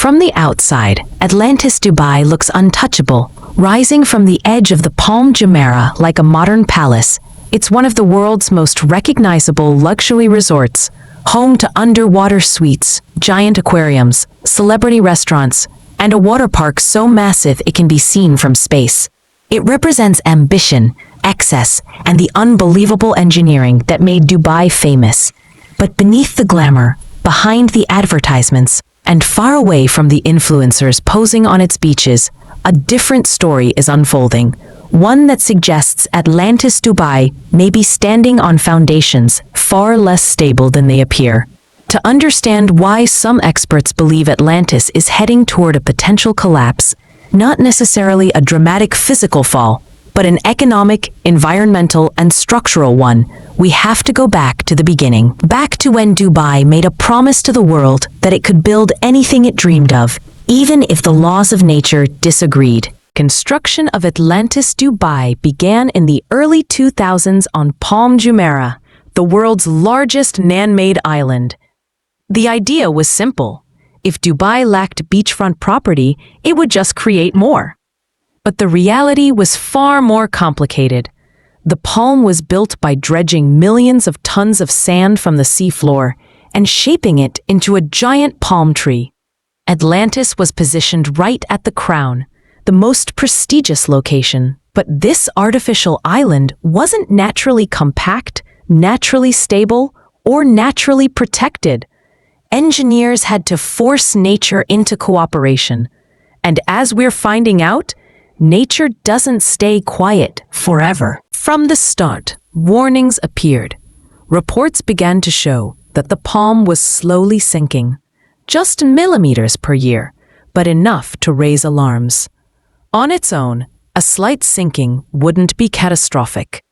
From the outside, Atlantis Dubai looks untouchable, rising from the edge of the Palm Jumeirah like a modern palace. It's one of the world's most recognizable luxury resorts, home to underwater suites, giant aquariums, celebrity restaurants, and a water park so massive it can be seen from space. It represents ambition, excess, and the unbelievable engineering that made Dubai famous. But beneath the glamour, behind the advertisements, and far away from the influencers posing on its beaches, a different story is unfolding, one that suggests Atlantis Dubai may be standing on foundations far less stable than they appear. To understand why some experts believe Atlantis is heading toward a potential collapse, not necessarily a dramatic physical fall, but an economic, environmental, and structural one, we have to go back to the beginning. Back to when Dubai made a promise to the world that it could build anything it dreamed of, even if the laws of nature disagreed. Construction of Atlantis Dubai began in the early 2000s on Palm Jumeirah, the world's largest man-made island. The idea was simple. If Dubai lacked beachfront property, it would just create more. But the reality was far more complicated. The Palm was built by dredging millions of tons of sand from the seafloor and shaping it into a giant palm tree. Atlantis was positioned right at the crown, the most prestigious location. But this artificial island wasn't naturally compact, naturally stable, or naturally protected. Engineers had to force nature into cooperation. And as we're finding out, nature doesn't stay quiet forever. From the start, warnings appeared. Reports began to show that the Palm was slowly sinking, just millimeters per year, but enough to raise alarms. On its own, a slight sinking wouldn't be catastrophic.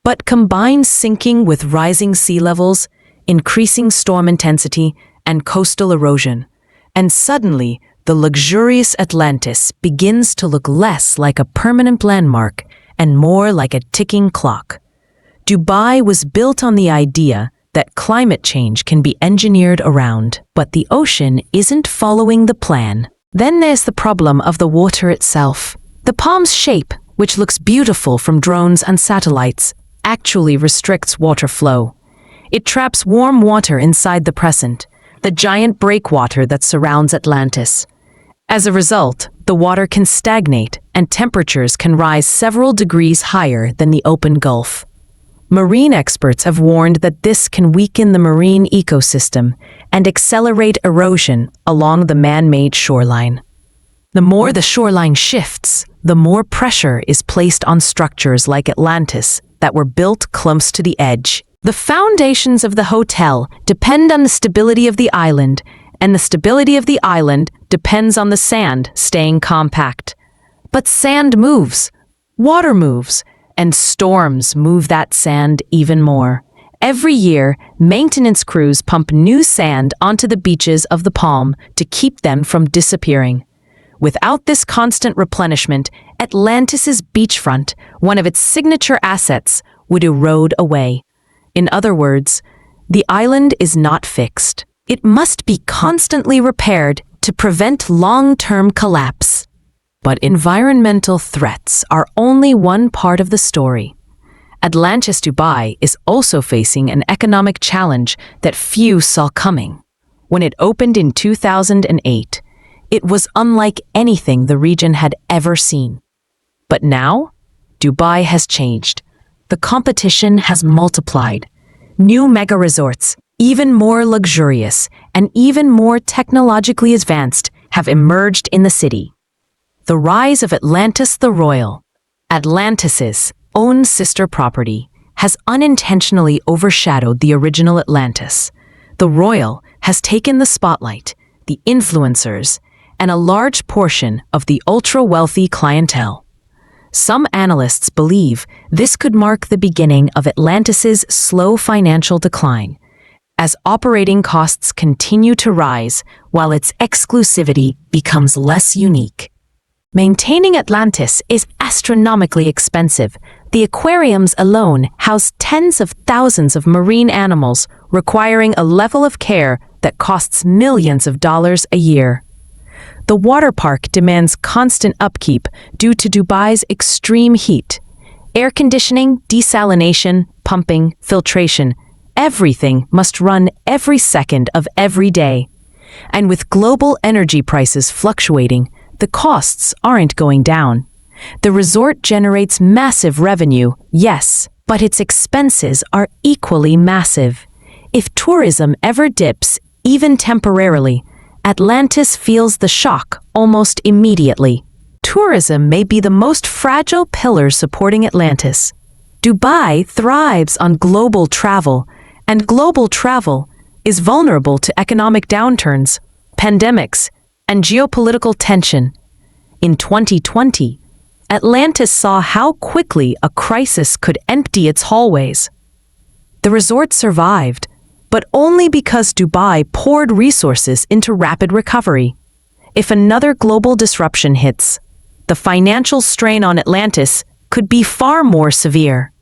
But combine sinking with rising sea levels, increasing storm intensity, and coastal erosion, and suddenly the luxurious Atlantis begins to look less like a permanent landmark and more like a ticking clock. Dubai was built on the idea that climate change can be engineered around, but the ocean isn't following the plan. Then there's the problem of the water itself. The Palm's shape, which looks beautiful from drones and satellites, actually restricts water flow. It traps warm water inside the crescent, the giant breakwater that surrounds Atlantis. As a result, the water can stagnate and temperatures can rise several degrees higher than the open Gulf. Marine experts have warned that this can weaken the marine ecosystem and accelerate erosion along the man-made shoreline. The more the shoreline shifts, the more pressure is placed on structures like Atlantis that were built close to the edge. The foundations of the hotel depend on the stability of the island, and the stability of the island depends on the sand staying compact. But sand moves, water moves, and storms move that sand even more. Every year, maintenance crews pump new sand onto the beaches of the Palm to keep them from disappearing. Without this constant replenishment, Atlantis's beachfront, one of its signature assets, would erode away. In other words, the island is not fixed. It must be constantly repaired to prevent long-term collapse. But environmental threats are only one part of the story. Atlantis Dubai is also facing an economic challenge that few saw coming. When it opened in 2008, it was unlike anything the region had ever seen. But now, Dubai has changed. The competition has multiplied. New mega resorts, even more luxurious and even more technologically advanced, have emerged in the city. The rise of Atlantis The Royal, Atlantis's own sister property, has unintentionally overshadowed the original Atlantis. The Royal has taken the spotlight, the influencers, and a large portion of the ultra-wealthy clientele. Some analysts believe this could mark the beginning of Atlantis's slow financial decline, as operating costs continue to rise while its exclusivity becomes less unique. Maintaining Atlantis is astronomically expensive. The aquariums alone house tens of thousands of marine animals, requiring a level of care that costs millions of dollars a year. The water park demands constant upkeep due to Dubai's extreme heat. Air conditioning, desalination, pumping, filtration, everything must run every second of every day. And with global energy prices fluctuating, the costs aren't going down. The resort generates massive revenue, yes, but its expenses are equally massive. If tourism ever dips, even temporarily, Atlantis feels the shock almost immediately. Tourism may be the most fragile pillar supporting Atlantis. Dubai thrives on global travel, and global travel is vulnerable to economic downturns, pandemics, and geopolitical tension. In 2020, Atlantis saw how quickly a crisis could empty its hallways. The resort survived, but only because Dubai poured resources into rapid recovery. If another global disruption hits, the financial strain on Atlantis could be far more severe.